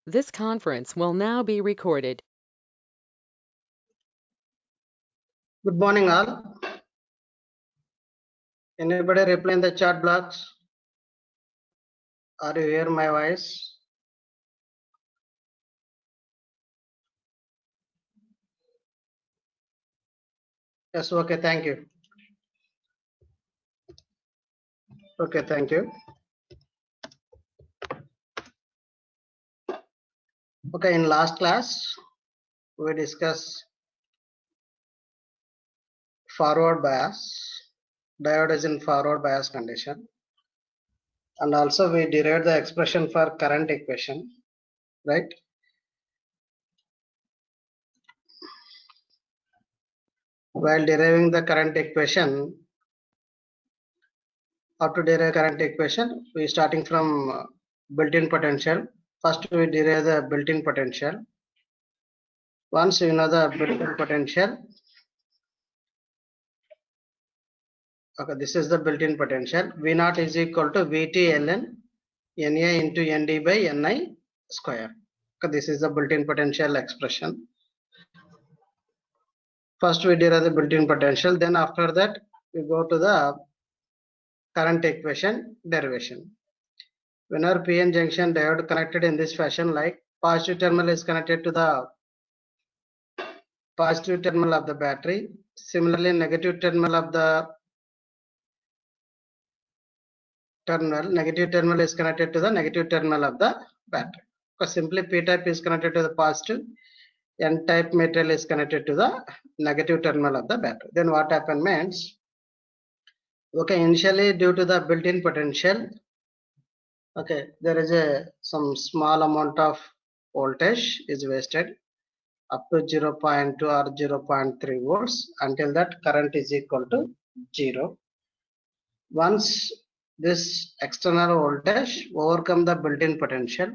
This conference will now be recorded. Good morning, all. Anybody reply in the chat box? Are you hear my voice? Yes, okay, thank you. Okay, thank you. Okay, in last class, we discussed forward bias. Diode is in forward bias condition. And also we derived the expression for current equation, right? While deriving the current equation, how to derive current equation? We starting from built-in potential. First we derive the built-in potential. Once you know the built-in potential, okay, this is the built-in potential. V naught is equal to Vt ln Na into Nd by Ni square. Okay, this is the built-in potential expression. First we derive the built-in potential, then after that we go to the current equation derivation. Whenever PN junction diode connected in this fashion, like positive terminal is connected to the positive terminal of the battery, similarly negative terminal of the negative terminal is connected to the negative terminal of the battery. Because simply p-type is connected to the positive, n-type material is connected to the negative terminal of the battery. Then what happens means, okay, initially due to the built-in potential, okay, there is some small amount of voltage is wasted up to 0.2 or 0.3 volts until that current is equal to 0. Once this external voltage overcome the built-in potential,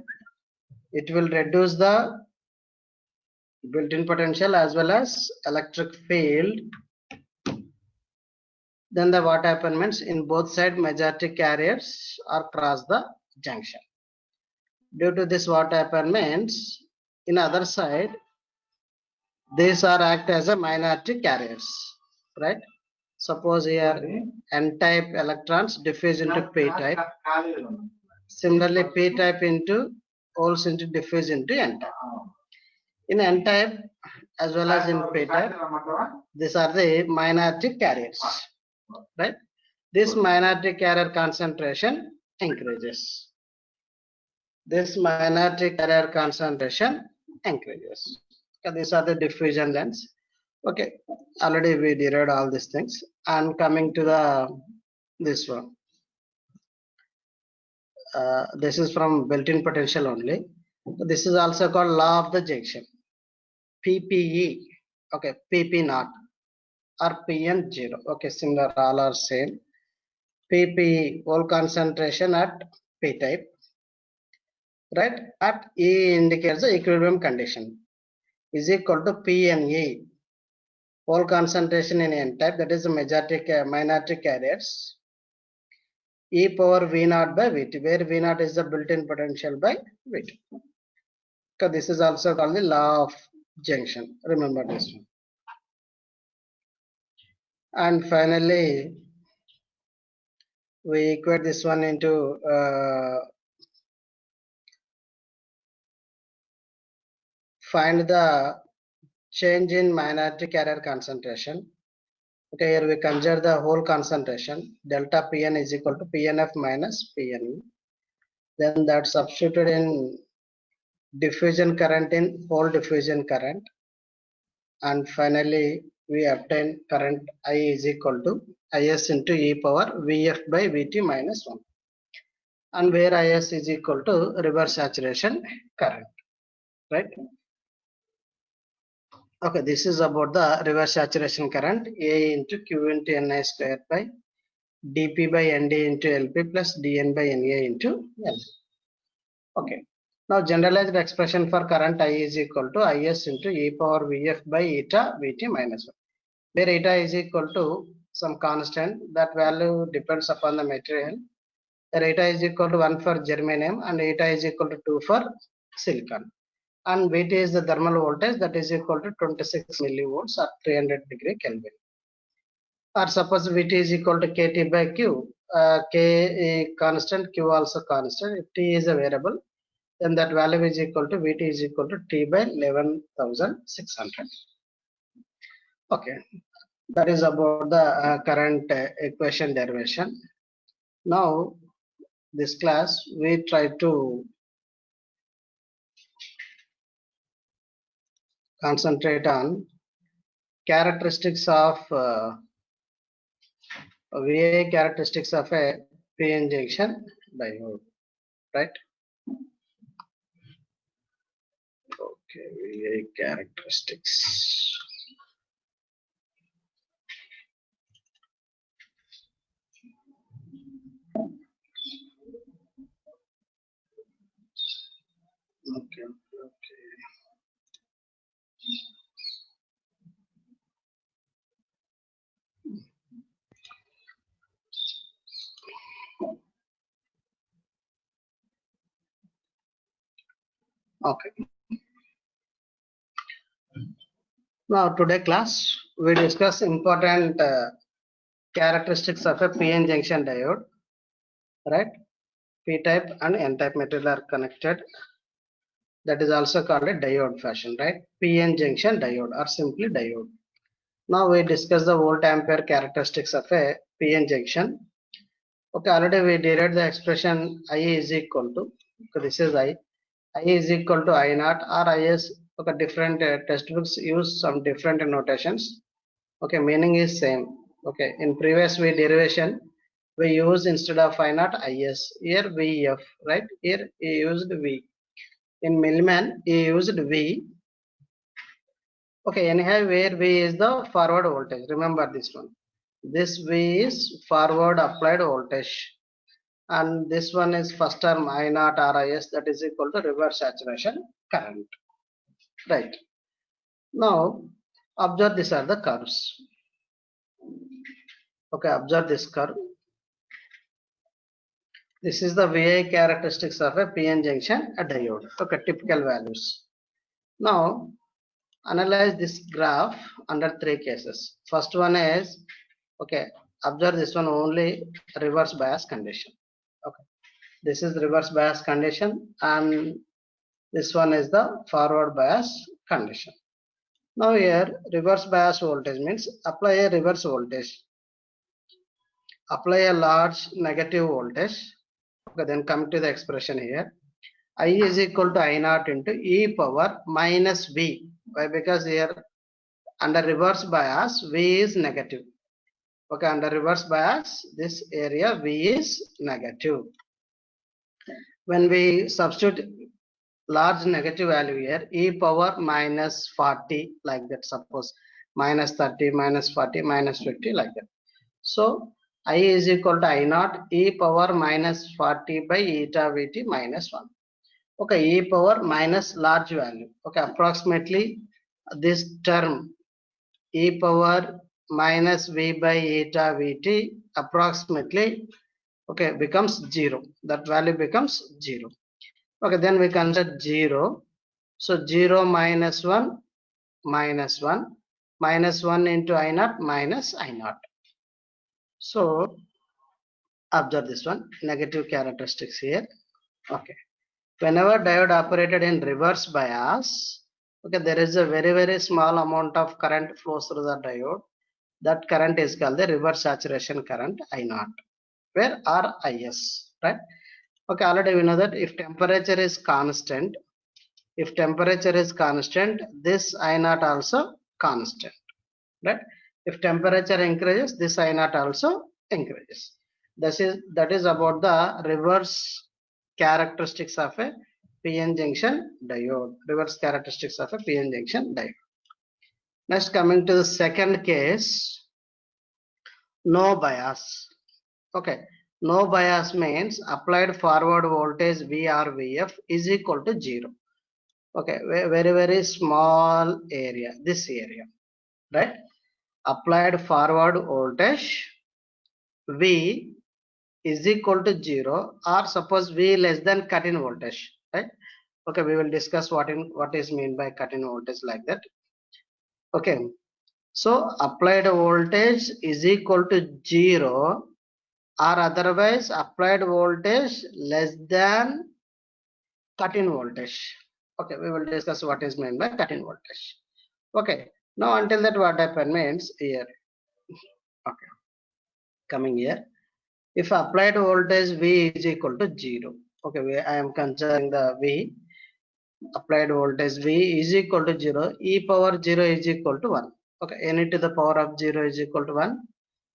it will reduce the built-in potential as well as electric field. Then the what happens means in both side majority carriers are cross the junction. Due to this what happens means in other side these are act as a minority carriers, right? Suppose here n-type electrons diffuse into p-type. Similarly p-type into holes into diffuse into n-type. In n-type as well as in p-type, these are the minority carriers, right? This minority carrier concentration increases. This minority carrier concentration increases. Okay, these are the diffusion lengths. Okay, already we derived all these things. And coming to the this one. This is from built-in potential only. This is also called law of the junction. PPE, okay, PP naught or PN 0. Okay, similar, all are same. PPE, whole concentration at P type, right? At E indicates the equilibrium condition, is equal to PNE, whole concentration in N type, that is the majority minority carriers, E power V naught by Vt, where V naught is the built-in potential by Vt. So this is also called the law of junction. Remember this one. And finally, we equate this one into find the change in minority carrier concentration. Okay, here we consider the whole concentration. Delta Pn is equal to Pnf minus Pne. Then that substituted in diffusion current in whole diffusion current. And finally, we obtain current I is equal to Is into e power Vf by Vt minus 1. And where Is is equal to reverse saturation current, right? Okay, this is about the reverse saturation current, A into Q into Ni square by dP by Nd into Lp plus Dn by Na into L. Okay, now generalized expression for current I is equal to Is into e power Vf by eta Vt minus 1, where eta is equal to some constant, that value depends upon the material. Eta is equal to 1 for germanium and eta is equal to 2 for silicon. And Vt is the thermal voltage, that is equal to 26 millivolts or 300 degree Kelvin. Or suppose Vt is equal to Kt by Q, K constant, Q also constant. If T is a variable, then that value is equal to Vt is equal to T by 11,600. Okay, that is about the current equation derivation. Now, this class we try to concentrate on characteristics of VA characteristics of a PN junction diode, right? Okay, VA characteristics. Okay, okay. Okay. Now today class we discuss important characteristics of a PN junction diode, right? P-type and N-type material are connected. That is also called a diode fashion, right? PN junction diode or simply diode. Now we discuss the volt ampere characteristics of a PN junction. Okay, already we derived the expression I is equal to, okay, this is I is equal to I naught or IS. Okay, different textbooks use some different notations. Okay, meaning is same. Okay, in previous way derivation we use instead of I naught IS. Here VF, right? Here he used V. In Millman he used V. Okay, anyhow, where V is the forward voltage. Remember this one. This V is forward applied voltage. And this one is first term I naught RIS, that is equal to reverse saturation current. Right. Now, observe these are the curves. Okay, observe this curve. This is the VI characteristics of a PN junction a diode. Okay, typical values. Now, analyze this graph under three cases. First one is, okay, observe this one only reverse bias condition. Okay, this is reverse bias condition and this one is the forward bias condition. Now here reverse bias voltage means apply a reverse voltage, apply a large negative voltage. Okay, then come to the expression here. I is equal to I naught into e power minus V. Why? Because here under reverse bias V is negative. Okay, under reverse bias this area V is negative. When we substitute large negative value here, e power minus 40 like that, suppose minus 30, minus 40, minus 50 like that. So I is equal to I naught e power minus 40 by eta Vt minus 1. Okay, e power minus large value. Okay, approximately this term e power minus V by eta Vt approximately, okay, becomes 0. That value becomes 0. Okay, then we consider 0. So 0 minus 1 minus 1 minus 1 into I naught minus I naught. So observe this one, negative characteristics here. Okay, whenever diode operated in reverse bias, okay, there is a very small amount of current flows through the diode. That current is called the reverse saturation current I naught, where RIS, right? Okay, already we know that if temperature is constant, this I naught also constant, right? If temperature increases, this I naught also increases. That is about the reverse characteristics of a PN junction diode. Reverse characteristics of a PN junction diode. Next, coming to the second case, no bias. Okay, no bias means applied forward voltage V or Vf is equal to 0. Okay, very small area, this area, right? Applied forward voltage V is equal to 0, or suppose V less than cut-in voltage, right? Okay, we will discuss what is mean by cut-in voltage like that. Okay, so applied voltage is equal to 0 or otherwise applied voltage less than cut-in voltage. Okay, we will discuss what is meant by cut-in voltage. Okay, now until that what happen means here. Okay, coming here, if applied voltage V is equal to 0. Okay, I am considering the V. Applied voltage V is equal to 0. E power 0 is equal to 1. Okay, n to the power of 0 is equal to 1.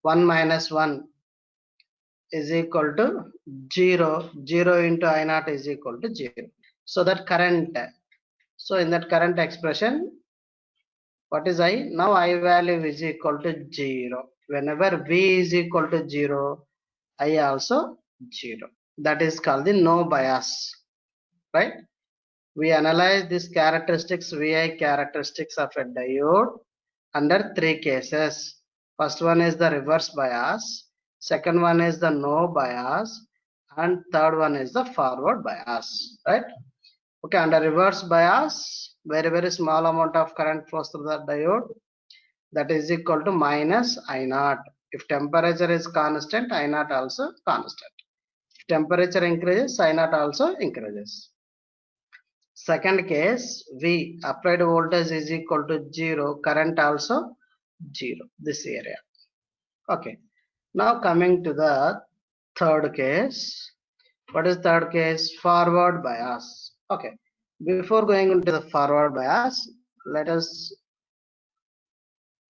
1 minus 1 is equal to 0. 0 into I naught is equal to 0. So that current, so in that current expression, what is I? Now I value is equal to 0. Whenever V is equal to 0, I also 0. That is called the no bias, right? We analyze these characteristics, VI characteristics of a diode under 3 cases. First one is the reverse bias, second one is the no bias, and third one is the forward bias, right? Okay, under reverse bias, very small amount of current flows through the diode, that is equal to minus I naught. If temperature is constant, I naught also constant. If temperature increases, I naught also increases. Second case, V applied voltage is equal to 0, current also 0, this area. Okay, now coming to the third case. What is third case? Forward bias. Okay, before going into the forward bias, let us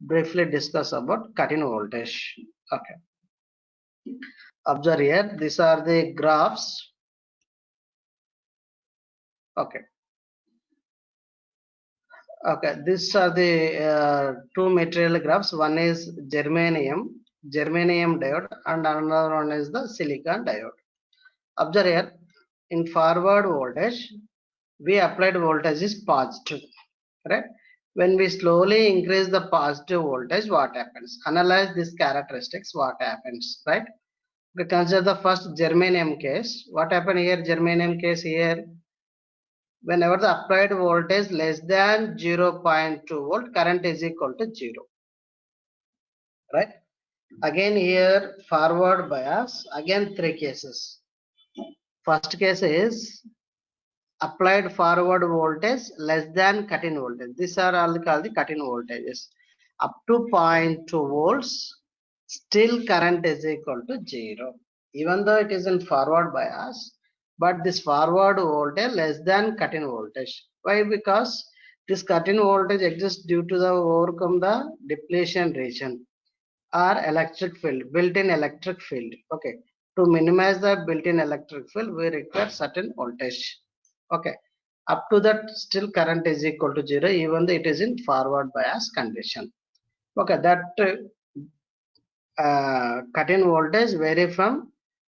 briefly discuss about cut-in voltage. Okay, observe here, these are the graphs. Okay, these are the two material graphs. One is germanium diode, and another one is the silicon diode. Observe here, in forward voltage, we applied voltage is positive, right? When we slowly increase the positive voltage, what happens? Analyze these characteristics, what happens, right? We consider the first germanium case. What happened here? Germanium case here, whenever the applied voltage less than 0.2 volt, current is equal to 0, right? Again here, forward bias, again 3 cases. First case is applied forward voltage less than cut-in voltage. These are all called the cut-in voltages. Up to 0.2 volts, still current is equal to 0. Even though it is in forward bias, but this forward voltage less than cut-in voltage. Why? Because this cut-in voltage exists due to the overcome the depletion region or electric field, built-in electric field. Okay, to minimize the built-in electric field, we require certain voltage. Okay, up to that still current is equal to 0, even though it is in forward bias condition. Okay, that cut-in voltage vary from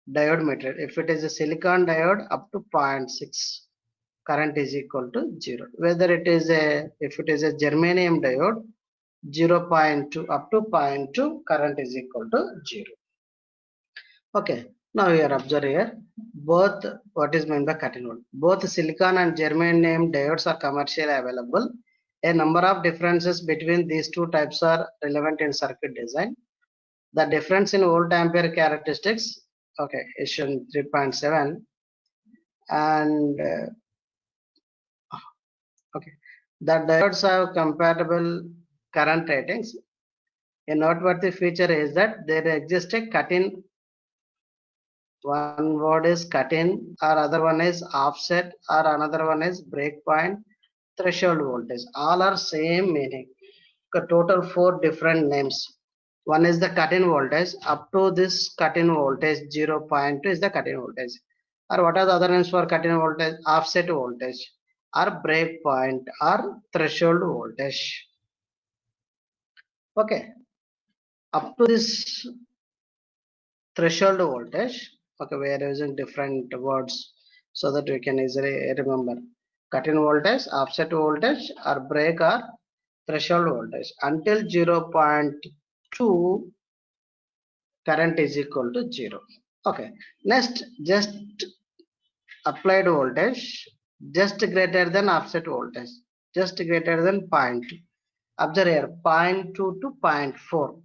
diode material. If it is a silicon diode, up to 0.6 current is equal to 0. Whether it is if it is a germanium diode, 0.2 up to 0.2 current is equal to 0. Okay, now we are observing here both what is meant by cut-in voltage. Both silicon and germanium diodes are commercially available. A number of differences between these two types are relevant in circuit design. The difference in volt ampere characteristics, okay, is shown 3.7, and okay, the diodes have compatible current ratings. A noteworthy feature is that there exists a cut-in. One word is cut-in, or other one is offset, or another one is breakpoint, threshold voltage. All are same meaning. Total 4 different names. One is the cut-in voltage. Up to this cut-in voltage 0.2 is the cut-in voltage. Or what are the other names for cut-in voltage? Offset voltage, or breakpoint, or threshold voltage. Okay. Up to this threshold voltage, okay, we are using different words so that we can easily remember. Cut-in voltage, offset voltage, or break, or threshold voltage. Until 0.2 current is equal to 0. Okay, next just applied voltage. just greater than offset voltage, just greater than 0.2. Observe here, 0.2 to 0.4.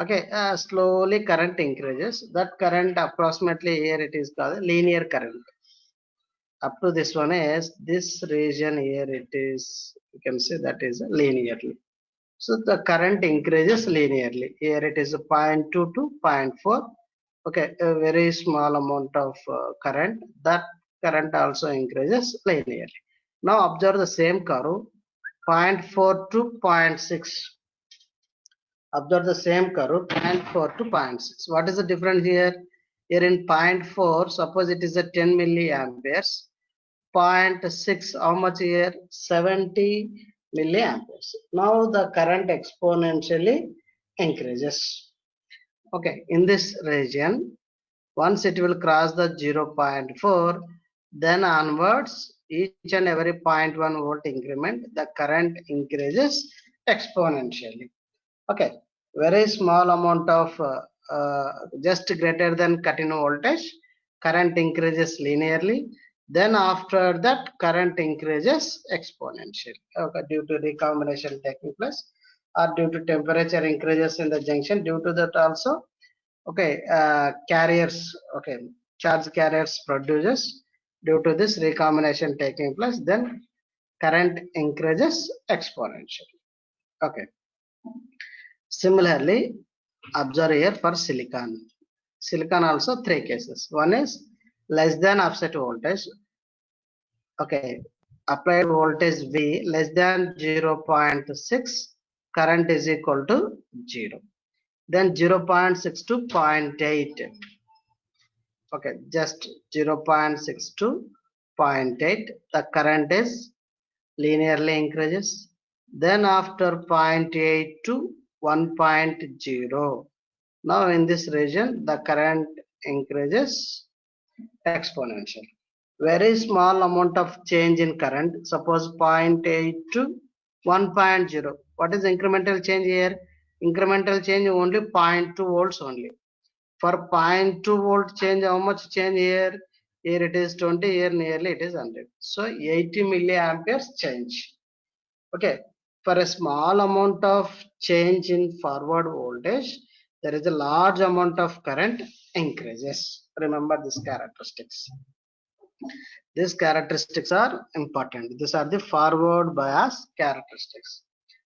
Okay, slowly current increases. That current approximately here it is called linear current. Up to this one is this region here, it is, you can say that is linearly. So the current increases linearly. Here it is 0.2 to 0.4. Okay, a very small amount of current. That current also increases linearly. Now observe the same curve, 0.4 to 0.6. Observe the same curve, 0.4 to 0.6. What is the difference here? Here in 0.4, suppose it is a 10 milliamperes. 0.6, how much here? 70 milliamperes. Now the current exponentially increases. Okay, in this region, once it will cross the 0.4, then onwards, each and every 0.1 volt increment, the current increases exponentially. Okay, very small amount of just greater than cut-in voltage, current increases linearly. Then after that, current increases exponentially. Okay, due to recombination taking place, or due to temperature increases in the junction. Due to that also, okay, carriers, okay, charge carriers produces. Due to this recombination taking place, then current increases exponentially. Okay. Similarly, observe here for silicon. Silicon also three cases. One is less than offset voltage. Okay, applied voltage V less than 0.6, current is equal to 0. Then 0.6 to 0.8. Okay, just 0.6 to 0.8. The current is linearly increases. Then after 0.8 to 1.0. Now in this region, the current increases exponential. Very small amount of change in current, suppose 0.8 to 1.0. What is incremental change here? Incremental change only 0.2 volts only. For 0.2 volt change, how much change here? Here it is 20, here nearly it is 100. So 80 milliamperes change. Okay, for a small amount of change in forward voltage, there is a large amount of current increases. Remember these characteristics. These characteristics are important. These are the forward bias characteristics.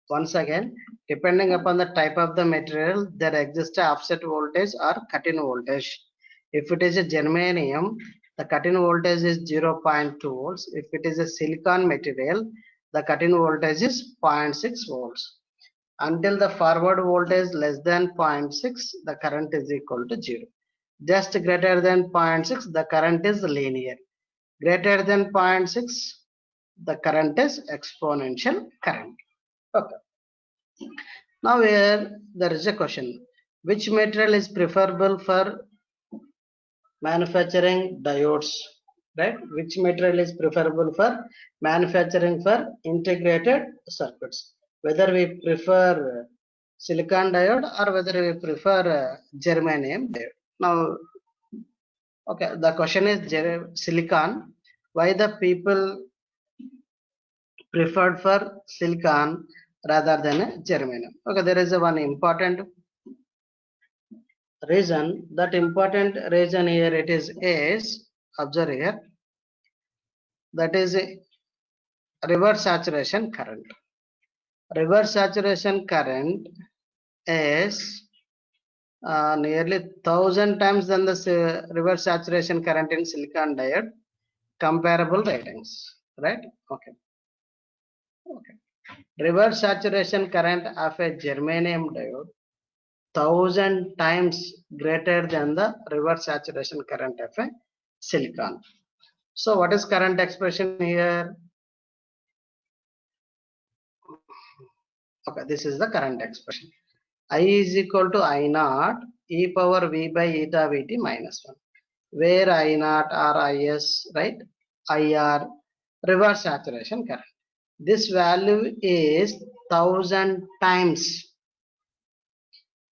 Once again, depending upon the type of the material, there exists a offset voltage or cut-in voltage. If it is a germanium, the cut-in voltage is 0.2 volts. If it is a silicon material, the cut-in voltage is 0.6 volts. Until the forward voltage less than 0.6, the current is equal to 0. Just greater than 0.6, the current is linear. Greater than 0.6, the current is exponential current. Okay. Now here there is a question. Which material is preferable for manufacturing diodes? Right? Which material is preferable for manufacturing for integrated circuits? Whether we prefer silicon diode or whether we prefer germanium diode. Now, okay, the question is silicon. Why the people preferred for silicon rather than germanium? Okay, there is one important reason. That important reason here it is observe here. That is a reverse saturation current. Reverse saturation current is nearly 1,000 times than the reverse saturation current in silicon diode. Comparable ratings, right? Okay. Okay. Reverse saturation current of a germanium diode 1,000 times greater than the reverse saturation current of a silicon. So what is current expression here? Okay, this is the current expression. I is equal to I naught e power v by eta vt minus 1, where I naught or is, right? IR, reverse saturation current. This value is 1,000 times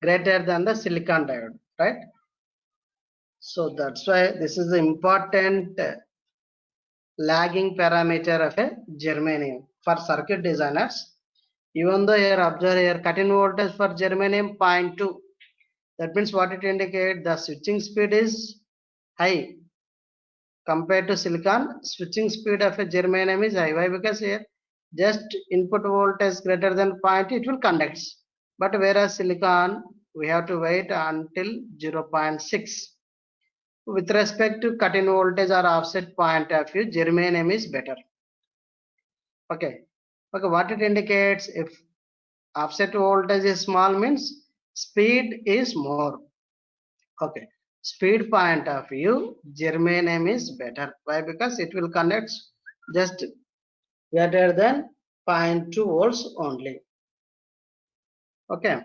greater than the silicon diode, right? So that's why this is important lagging parameter of a germanium for circuit designers. Even though here observe here cut-in voltage for germanium 0.2, that means what it indicates, the switching speed is high compared to silicon. Switching speed of a germanium is high. Why? Because here just input voltage greater than 0.2 it will conduct, but whereas silicon we have to wait until 0.6. With respect to cut-in voltage or offset point of view, germanium is better. Okay, what it indicates, if offset voltage is small means speed is more. Okay, speed point of view, germanium is better. Why? Because it will conduct just greater than 0.2 volts only. Okay,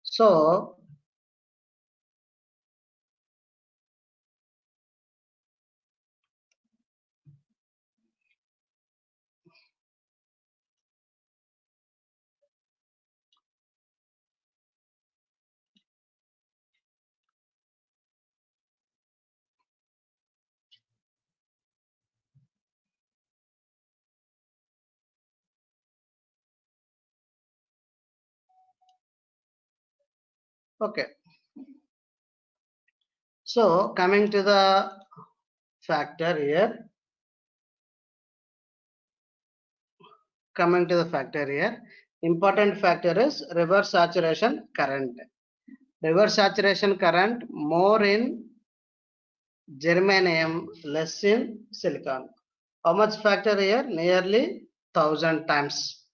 so okay, so coming to the factor here, important factor is reverse saturation current. Reverse saturation current more in germanium, less in silicon. How much factor here? Nearly 1000 times.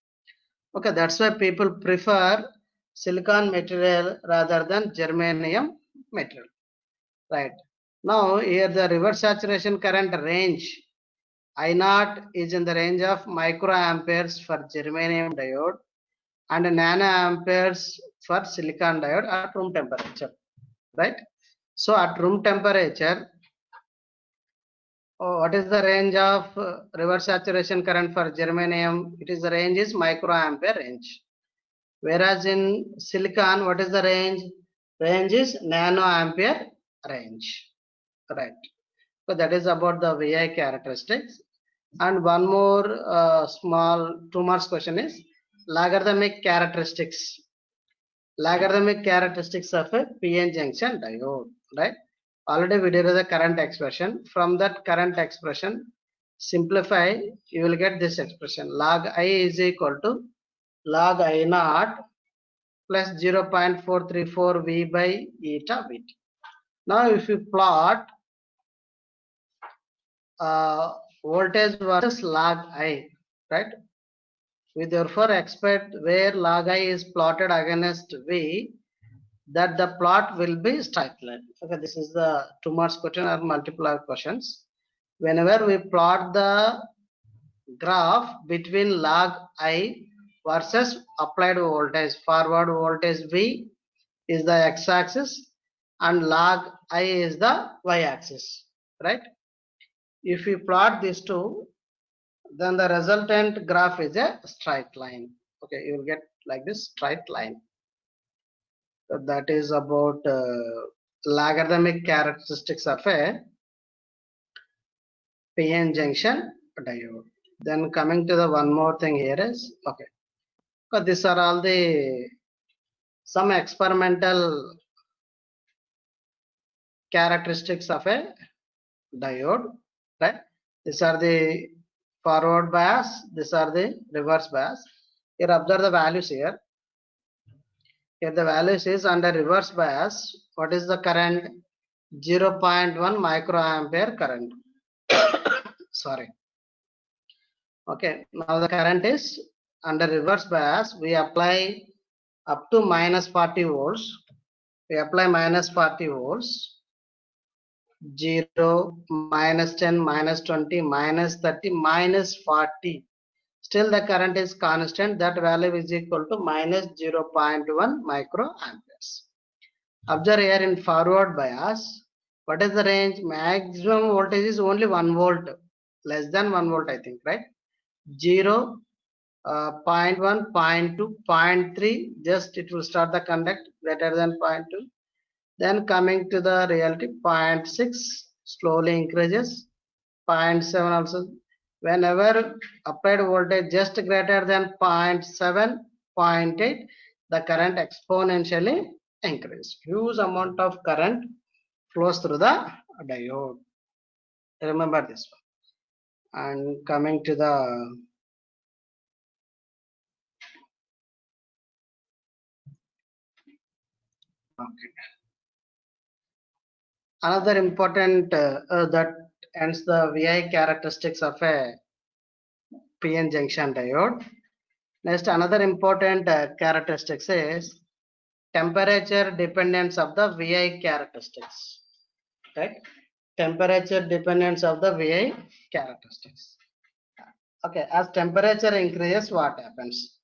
Okay, that's why people prefer silicon material rather than germanium material. Right. Now here the reverse saturation current range I naught is in the range of microamperes for germanium diode and nanoamperes for silicon diode at room temperature. Right. So at room temperature, what is the range of reverse saturation current for germanium? It is the range is microampere range. Whereas in silicon, what is the range? Range is nanoampere range. Right. So that is about the VI characteristics. And one more small 2 marks question is logarithmic characteristics. Logarithmic characteristics of a PN junction diode. Right. Already we did the current expression. From that current expression, simplify, you will get this expression. Log I is equal to log I naught plus 0.434 V by eta Vt. Now if you plot voltage versus log I, right? We therefore expect where log I is plotted against V, that the plot will be straight line. Okay, this is the 2 marks question or multiple questions. Whenever we plot the graph between log I versus applied voltage, forward voltage V is the x-axis and log I is the y-axis, right? If we plot these two, then the resultant graph is a straight line. Okay, you will get like this straight line. So that is about logarithmic characteristics of a PN junction diode. Then coming to the one more thing here is, okay, so these are all the some experimental characteristics of a diode, right? These are the forward bias, these are the reverse bias. Here observe the values here. Here the values is under reverse bias. What is the current? 0.1 microampere current. Sorry. Okay, now the current is under reverse bias. We apply up to minus 40 volts. We apply minus 40 volts. 0, minus 10, minus 20, minus 30, minus 40. Still the current is constant. That value is equal to minus 0.1 microamperes. Observe here in forward bias, what is the range? Maximum voltage is only 1 volt, less than 1 volt, I think, right? 0, 0.1, 0.2, 0.3, just it will start the conduct greater than 0.2. Then coming to the reality, 0.6 slowly increases, 0.7 also. Whenever applied voltage just greater than 0.7, 0.8, the current exponentially increase. Huge amount of current flows through the diode. Remember this one. And coming to the another important that ends the VI characteristics of a PN junction diode. Next, another important characteristics is temperature dependence of the VI characteristics. Right? Temperature dependence of the VI characteristics. Okay, as temperature increases, what happens?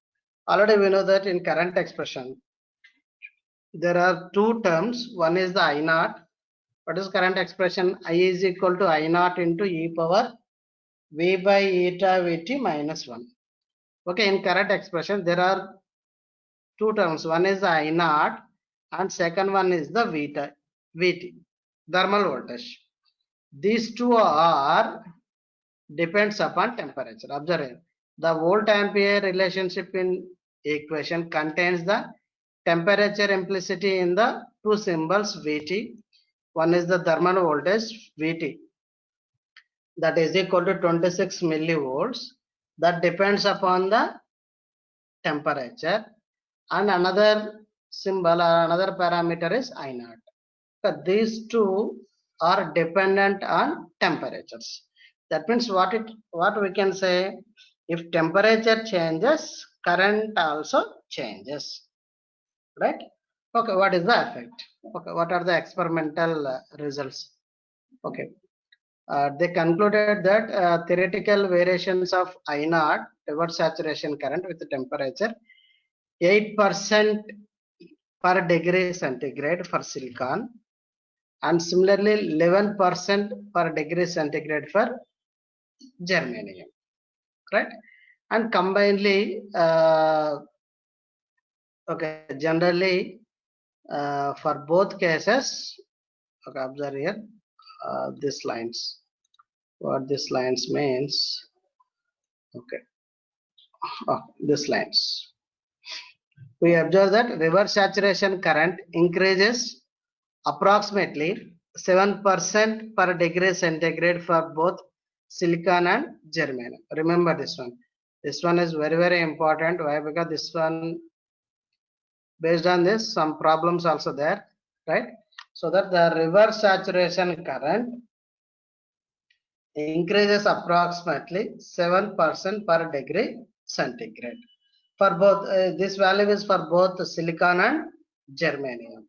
Already we know that in current expression, there are two terms. One is the I naught. What is current expression? I is equal to I naught into e power V by eta Vt minus 1. Okay, in current expression, there are two terms. One is the I naught and second one is the Vt, thermal voltage. These two are depends upon temperature. Observe the volt ampere relationship in equation contains the temperature implicity in the two symbols Vt. One is the thermal voltage Vt, that is equal to 26 millivolts, that depends upon the temperature, and another symbol or another parameter is I naught. So these two are dependent on temperatures. That means what we can say, if temperature changes, current also changes, right? Okay, what is the effect? Okay, what are the experimental results? Okay, they concluded that theoretical variations of I naught, reverse saturation current with temperature 8% per degree centigrade for silicon, and similarly 11% per degree centigrade for germanium, right? And combinedly, okay, generally for both cases, okay, observe here these lines. What these lines means? Okay, these lines. We observe that reverse saturation current increases approximately 7% per degree centigrade for both silicon and germanium. Remember this one. This one is very, very important. Why? Because this one, based on this, some problems also there, right? So that the reverse saturation current increases approximately 7% per degree centigrade. For both, this value is for both silicon and germanium.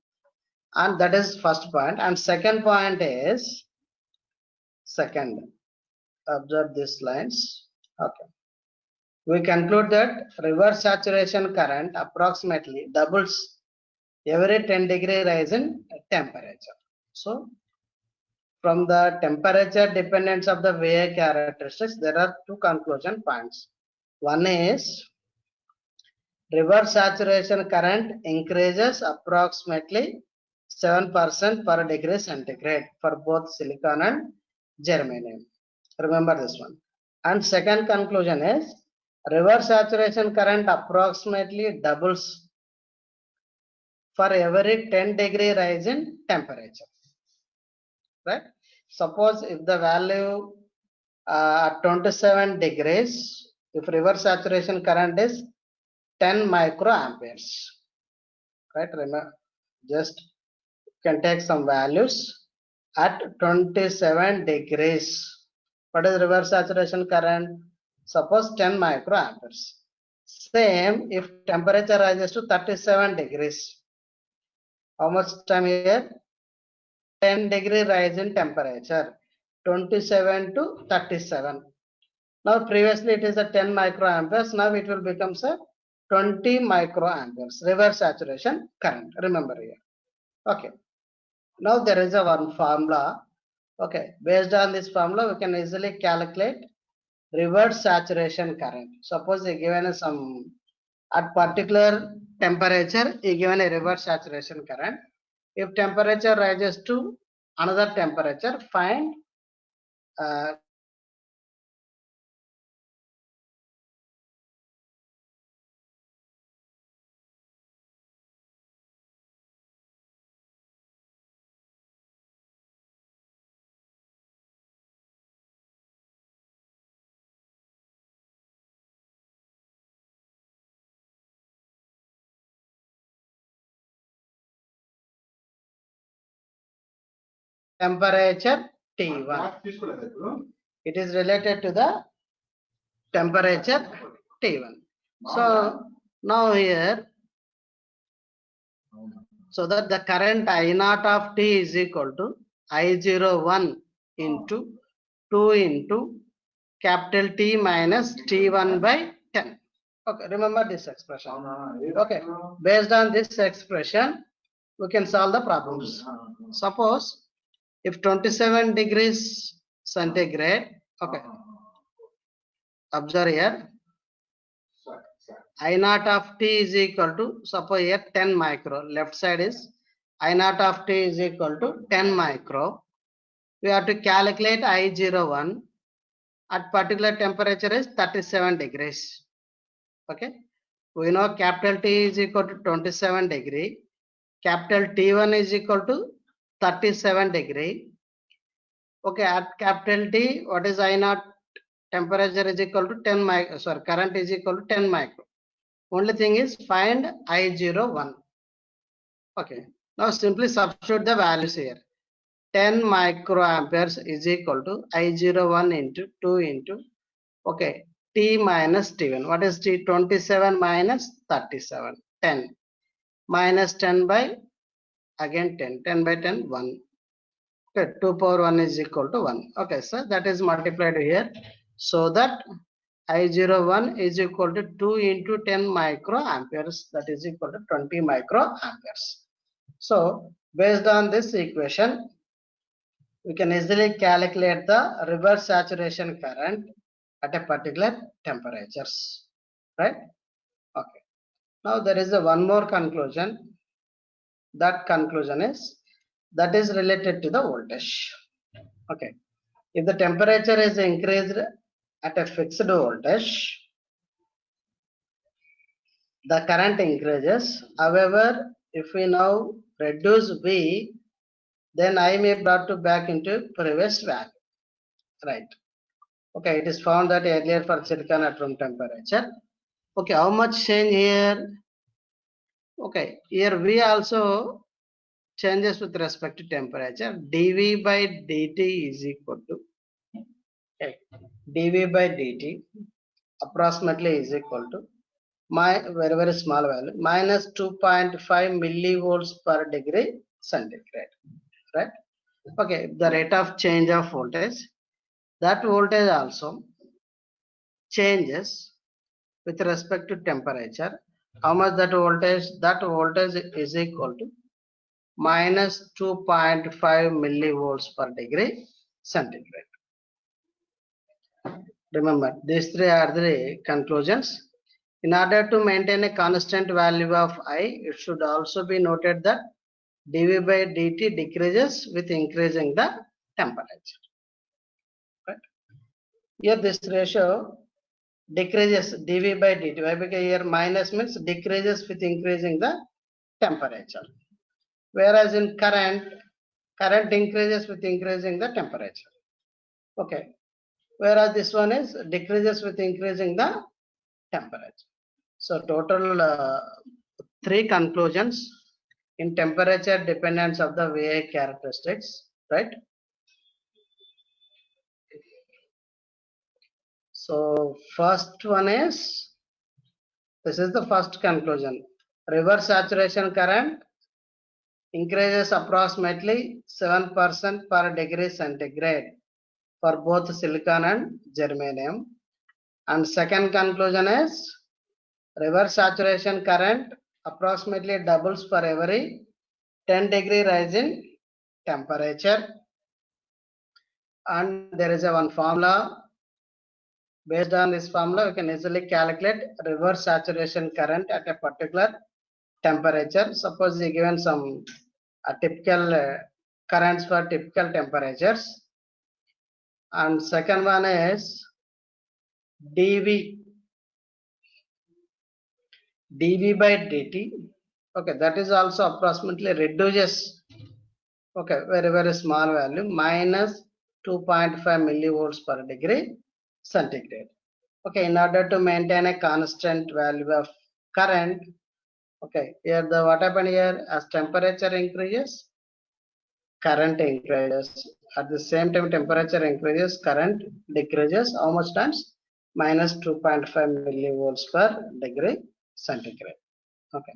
And that is first point. And second point is, observe these lines. Okay, we conclude that reverse saturation current approximately doubles every 10-degree rise in temperature. So from the temperature dependence of the VI characteristics, there are two conclusion points. One is reverse saturation current increases approximately 7% per degree centigrade for both silicon and germanium. Remember this one. And second conclusion is reverse saturation current approximately doubles for every 10-degree rise in temperature, right? Suppose if the value at 27 degrees, if reverse saturation current is 10 microamperes, right? Remember, just can take some values at 27 degrees. What is reverse saturation current? Suppose 10 microamperes. Same if temperature rises to 37 degrees. How much time here? 10-degree rise in temperature, 27 to 37. Now previously it is a 10 microamperes. Now it will become a 20 microamperes reverse saturation current. Remember here. Okay. Now there is a one formula. Okay. Based on this formula, we can easily calculate reverse saturation current. Suppose they given some at particular temperature, they given a reverse saturation current. If temperature rises to another temperature, find temperature T1. It is related to the temperature T1. So now here, so that the current I0 of T is equal to I01 into 2 into capital T minus T1 by 10. Okay, remember this expression. Okay, based on this expression, we can solve the problems. Suppose if 27 degrees centigrade, okay, observe here, I0 of T is equal to, suppose here 10 micro, left side is I0 of T is equal to 10 micro. We have to calculate I01 at particular temperature is 37 degrees. Okay, we know capital T is equal to 27 degree, capital T1 is equal to 37 degree. Okay, at capital T, what is I0 temperature is equal to 10 micro, sorry, current is equal to 10 micro. Only thing is find I01. Okay, now simply substitute the values here. 10 microamperes is equal to I01 into 2 into, okay, T minus T1. What is T? 27 minus 37. 10 minus 10 by again 10. 10 by 10, 1. Okay, 2 power 1 is equal to 1. Okay, so that is multiplied here. So that I01 is equal to 2 into 10 microamperes. That is equal to 20 microamperes. So based on this equation, we can easily calculate the reverse saturation current at a particular temperatures, right? Okay. Now there is a one more conclusion. That conclusion is that is related to the voltage. Okay. If the temperature is increased at a fixed voltage, the current increases. However, if we now reduce V, then I may brought to back into previous value, right? Okay, it is found that earlier for silicon at room temperature. Okay, how much change here? Okay, here V also changes with respect to temperature. dV by dt is equal to, okay, dV by dt approximately is equal to my very small value minus 2.5 millivolts per degree centigrade, right? Okay, the rate of change of voltage, that voltage also changes with respect to temperature. How much that voltage? That voltage is equal to minus 2.5 millivolts per degree centigrade. Remember, these three are the conclusions. In order to maintain a constant value of I, it should also be noted that dV by dt decreases with increasing the temperature. Right? Here this ratio decreases dV by dt. Why? Because here minus means decreases with increasing the temperature. Whereas in current increases with increasing the temperature. Okay. Whereas this one is decreases with increasing the temperature. So total 3 conclusions in temperature dependence of the VI characteristics, right? So first one is, this is the first conclusion. Reverse saturation current increases approximately 7% per degree centigrade for both silicon and germanium. And second conclusion is reverse saturation current approximately doubles for every 10 degree rise in temperature. And there is a one formula. Based on this formula, we can easily calculate reverse saturation current at a particular temperature. Suppose we given some typical currents for typical temperatures. And second one is dV by dt. Okay, that is also approximately reduces, okay, very small value, minus 2.5 millivolts per degree centigrade. Okay, in order to maintain a constant value of current, okay, here the what happened here, as temperature increases, current increases. At the same time, temperature increases, current decreases. How much times? Minus 2.5 millivolts per degree centigrade. Okay.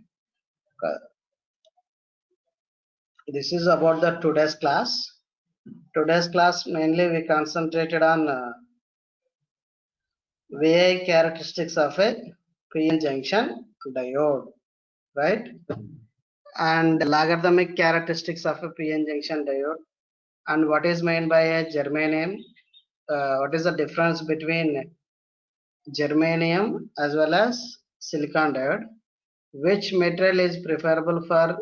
This is about the today's class. Today's class mainly we concentrated on VI characteristics of a PN junction diode, right? And logarithmic characteristics of a PN junction diode, and what is meant by a germanium. What is the difference between germanium as well as silicon diode? Which material is preferable for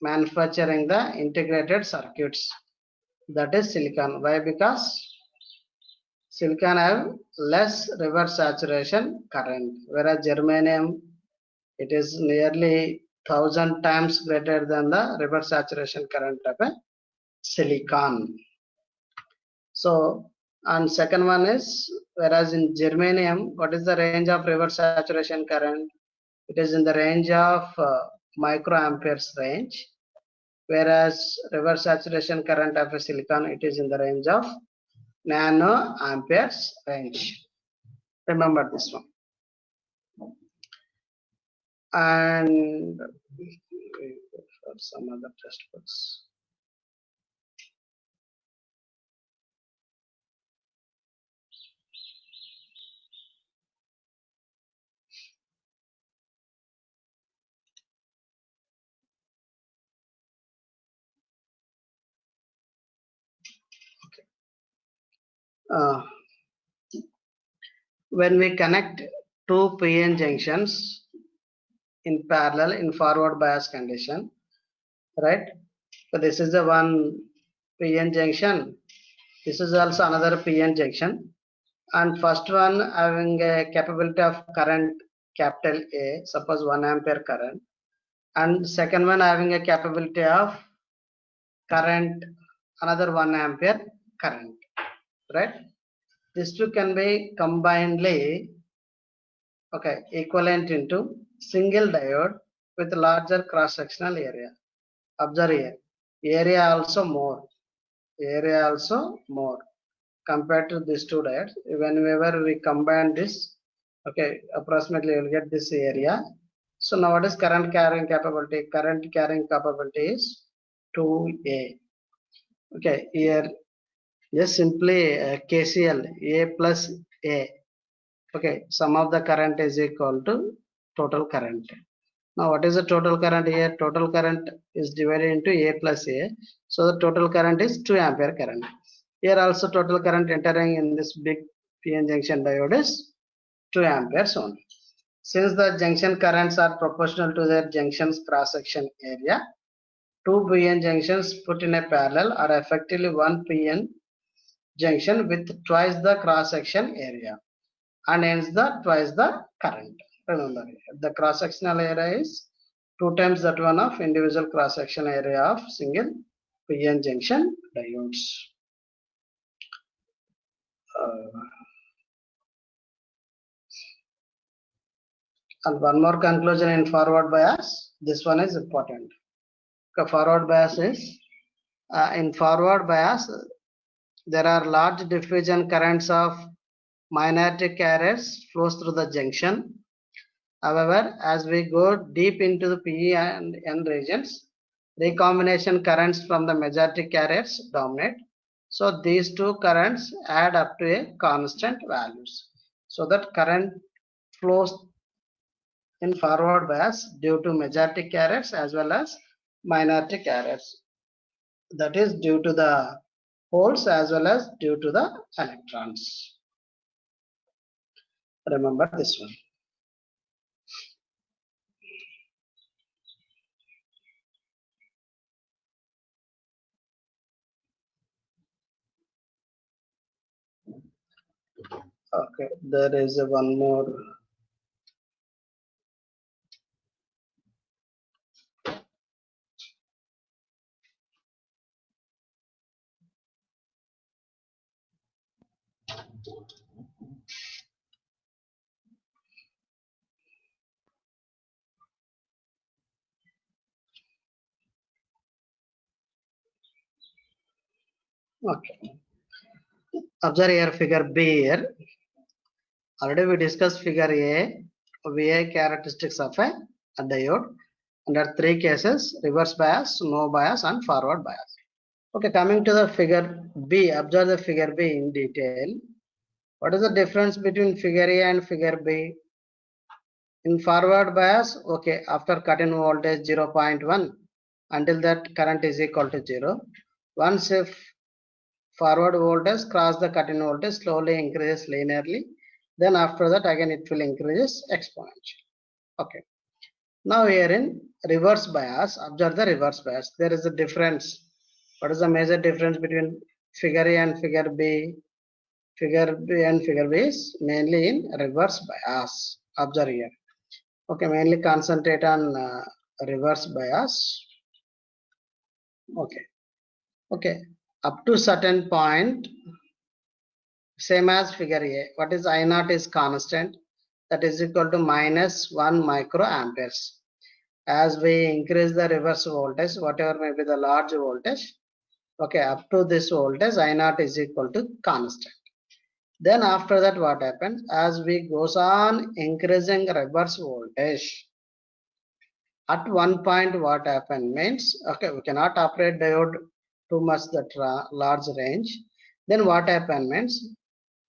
manufacturing the integrated circuits? That is silicon. Why? Because silicon have less reverse saturation current, whereas germanium, it is nearly 1000 times greater than the reverse saturation current of a silicon. So, and second one is, whereas in germanium, what is the range of reverse saturation current? It is in the range of microamperes range, whereas reverse saturation current of a silicon, it is in the range of nanoamperes range. Remember this one. And for some other test books. When we connect two PN junctions in parallel in forward bias condition, right? So this is the one PN junction. This is also another PN junction. And first one having a capability of current capital A, suppose 1 ampere current. And second one having a capability of current, another 1 ampere current, right? These two can be combinedly, okay, equivalent into single diode with larger cross-sectional area. Observe here, area also more compared to these two diodes. Whenever we combine this, okay, approximately you will get this area. So now what is current carrying capability? Current carrying capability is 2A. Okay, here just simply KCL A plus A. Okay, sum of the current is equal to total current. Now what is the total current here? Total current is divided into A plus A. So the total current is 2 ampere current. Here also total current entering in this big PN junction diode is 2 amperes only. Since the junction currents are proportional to their junction's cross section area, two PN junctions put in a parallel are effectively one PN junction with twice the cross section area, and hence the twice the current. Remember, the cross sectional area is 2 times that one of individual cross section area of single PN junction diodes. And one more conclusion in forward bias. This one is important. Forward bias is in forward bias there are large diffusion currents of minority carriers flows through the junction. However, as we go deep into the P and N regions, recombination currents from the majority carriers dominate. So these two currents add up to a constant values. So that current flows in forward bias due to majority carriers as well as minority carriers. That is due to the holes as well as due to the electrons. Remember this one. Okay, there is one more. Okay. Observe here figure B here. Already we discussed figure A, VI characteristics of a diode. Under three cases: reverse bias, no bias, and forward bias. Okay, coming to the figure B, observe the figure B in detail. What is the difference between figure A and figure B? In forward bias, okay, after cut-in voltage 0.1, until that current is equal to 0. Once if forward voltage cross the cut-in voltage, slowly increases linearly. Then after that again it will increase exponentially. Okay. Now here in reverse bias, observe the reverse bias. There is a difference. What is the major difference between figure A and figure B? Figure B and figure B is mainly in reverse bias. Observe here. Okay, mainly concentrate on reverse bias. Okay. Okay. Up to certain point, same as figure A. What is I naught is constant. That is equal to minus 1 microamperes. As we increase the reverse voltage, whatever may be the large voltage, okay, up to this voltage, I naught is equal to constant. Then after that, what happens? As we goes on increasing reverse voltage, at one point, what happens means, okay, we cannot operate diode too much that large range. Then what happens means,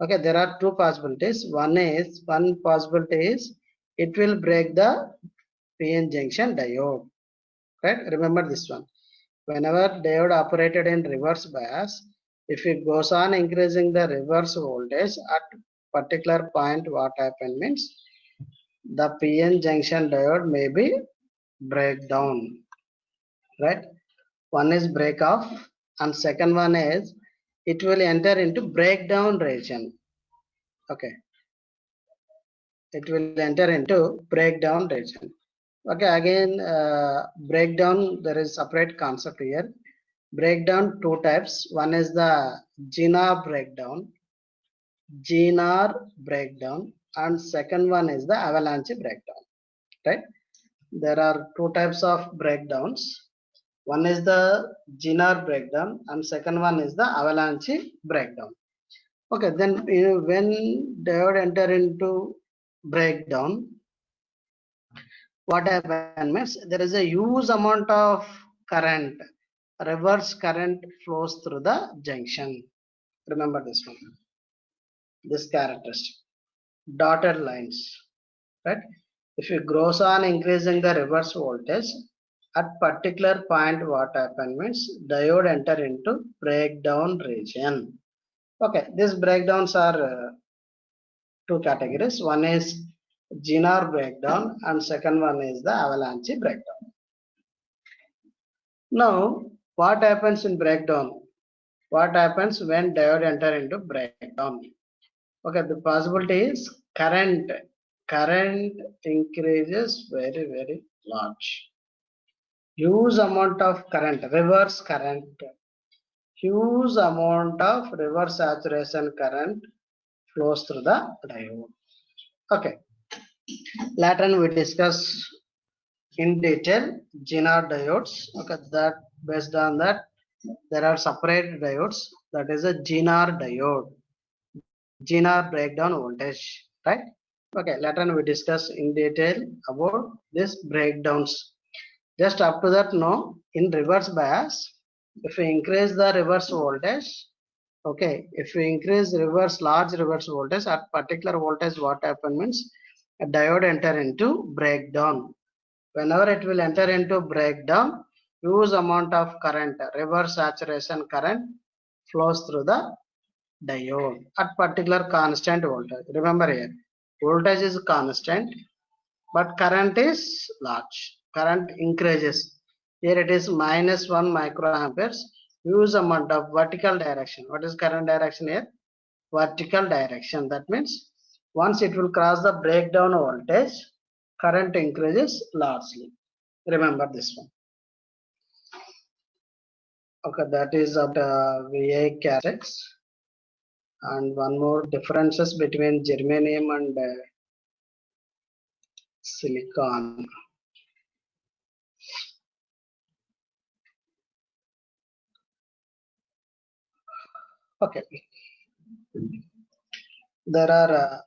okay, there are two possibilities. One possibility is it will break the PN junction diode. Right? Remember this one. Whenever diode operated in reverse bias, if it goes on increasing the reverse voltage at particular point, what happens means the PN junction diode may be break down. Right? One is break off, and second one is it will enter into breakdown region. Okay. It will enter into breakdown region. Okay, again, breakdown, there is separate concept here. Breakdown two types. One is the Zener breakdown, and second one is the avalanche breakdown. Right? There are two types of breakdowns. One is the Zener breakdown, and second one is the avalanche breakdown. Okay, then when diode enter into breakdown, what happens means there is a huge amount of current, reverse current flows through the junction. Remember this one, this characteristic, dotted lines, right? If it goes on increasing the reverse voltage, at particular point what happens means diode enter into breakdown region. Okay, these breakdowns are two categories. One is Zener breakdown and second one is the avalanche breakdown. Now, what happens in breakdown? What happens when diode enter into breakdown? Okay, the possibility is current increases very large. Huge amount of current, reverse current, huge amount of reverse saturation current flows through the diode. Okay, later we discuss in detail Zener diodes. Okay, that based on that there are separate diodes. That is a Zener diode, Zener breakdown voltage, right? Okay, later we discuss in detail about this breakdowns. Just up to that, no, in reverse bias, if we increase the reverse voltage, okay, if we increase large reverse voltage at particular voltage, what happens means a diode enter into breakdown. Whenever it will enter into breakdown, huge amount of current, reverse saturation current flows through the diode at particular constant voltage. Remember here, voltage is constant, but current is large. Current increases. Here it is minus 1 microamperes. Huge amount of vertical direction. What is current direction here? Vertical direction. That means once it will cross the breakdown voltage, current increases largely. Remember this one. Okay, that is of the VI characteristics. And one more differences between germanium and silicon. Okay, there are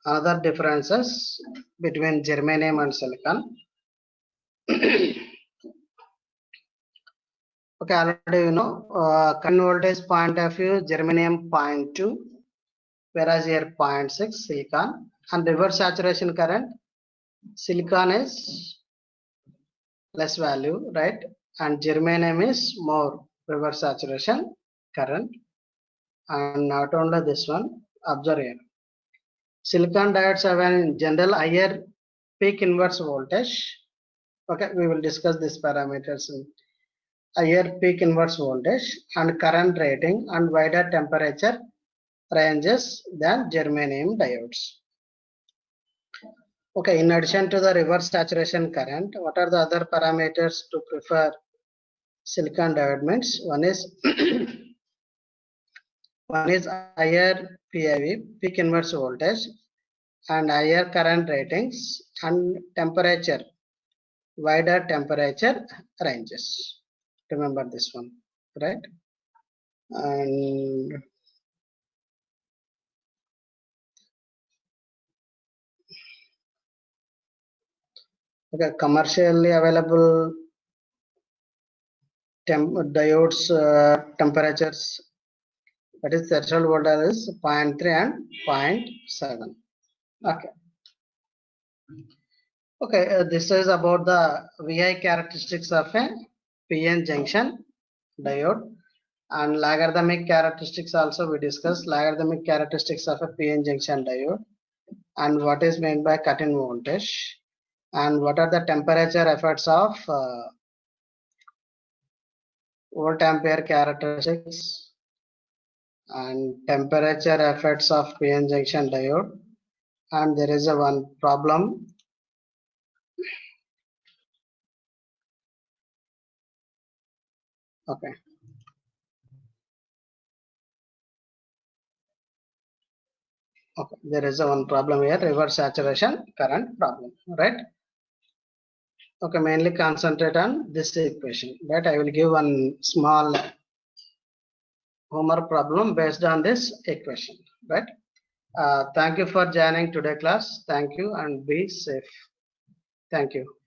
other differences between germanium and silicon. Okay, already you know, current voltage point of view, germanium 0.2, whereas here 0.6 silicon, and reverse saturation current, silicon is less value, right? And germanium is more reverse saturation current. And not only this one, observe here. Silicon diodes have in general higher peak inverse voltage. Okay, we will discuss these parameters in higher peak inverse voltage and current rating and wider temperature ranges than germanium diodes. Okay, in addition to the reverse saturation current, what are the other parameters to prefer silicon diode means? One is higher PIV, peak inverse voltage, and higher current ratings and temperature, wider temperature ranges. Remember this one, right? And okay, commercially available diodes temperatures, that is threshold voltage is 0.3 and 0.7. Okay. Okay, this is about the VI characteristics of a PN junction diode, and logarithmic characteristics also we discussed logarithmic characteristics of a PN junction diode, and what is meant by cut-in voltage, and what are the temperature effects of volt ampere characteristics and temperature effects of PN junction diode. And there is a one problem. Okay. Okay, there is a one problem here, reverse saturation current problem, right? Okay, mainly concentrate on this equation, right? I will give one small homework problem based on this equation, right? Thank you for joining today class. Thank you and be safe. Thank you.